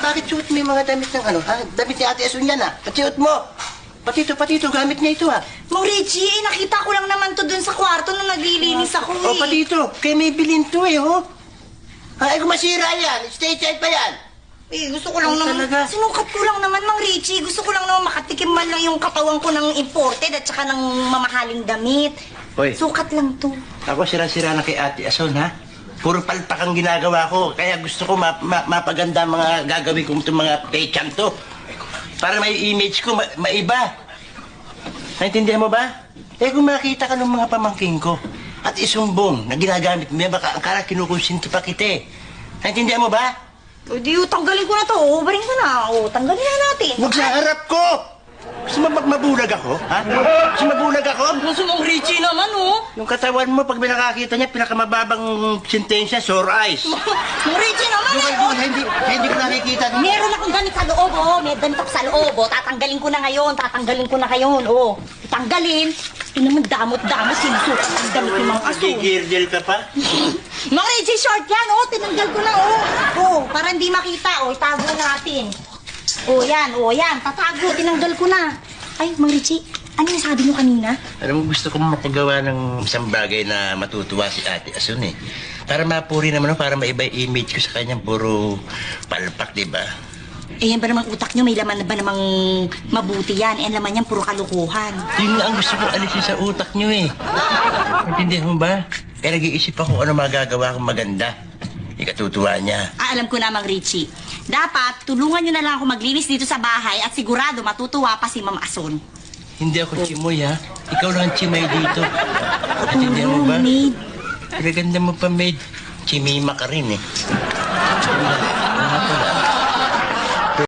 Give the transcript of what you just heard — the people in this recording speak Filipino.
bakit suot mo yung mga damit ng ano? Damit ni Ate Asun yan, Patiot mo. Patito, gamit niya ito, Mang Richie, nakita ko lang naman to dun sa kwarto nung naglilinis ako, patito. Kaya may bilin to, Ay, kung masira yan. State child pa yan. Gusto ko lang naman, talaga? sinukat ko lang naman, Mang Richie. Gusto ko lang naman makatikim man lang yung katawan ko ng imported at saka ng mamahaling damit. Hoy. Sukat lang to. Ako sira-sira na kay Ate Asun, Puro palpak ang ginagawa ko. Kaya gusto ko mapaganda mga gagawin kong itong mga pechang to. Para may image ko maiba. Naintindihan mo ba? Kung makita ka ng mga pamangking ko at isumbong na ginagamit mo, baka ang kara kinukonsinti pa kita. Naintindihan mo ba? O di, tanggalin ko na to. Ubarin ko na. Tanggalin na natin. Huwag sa harap ko! Gusto mo mabulag ako, Gusto mo mabulag ako? Gusto mong Richie naman, Yung katawan mo, pag may nakakita niya, pinakamababang sentensya, sore eyes. Mang Richie naman, Hindi ko nakikita. Meron akong damit sa loob, May damit ako sa loob, Tatanggalin ko na ngayon. Tanggalin. Ito naman damot-damot. Sinusukat ang damit ng mga aso. Gigirdil ka pa? Mang Richie, short yan, Tinanggal ko na, Para hindi makita, Itago natin. Yan. Tatago. Tinanggal ko na. Ay, Mang Richie, ano yung sabi mo kanina? Alam mo, gusto kong makagawa ng isang bagay na matutuwa si Ate Asun, Para mapuri naman, para maiba yung image ko sa kanyang puro palpak, di ba? Yan ba namang utak nyo? May laman na ba namang mabuti yan? Laman niyan puro kalukuhan. Yun nga ang gusto kong alisin sa utak nyo, Intindihan mo ba? Kaya nag-iisip ako ano magagawa kong maganda. Ikatutuwa niya. Alam ko na, Mang Richie. Dapat, tulungan nyo na lang ako maglinis dito sa bahay at sigurado matutuwa pa si Ma'am Asun. Hindi ako chimoy, Ikaw lang ang chimay dito. Intindihan mo ba? Maid. Pinaganda mo pa, maid. Chimima ka rin,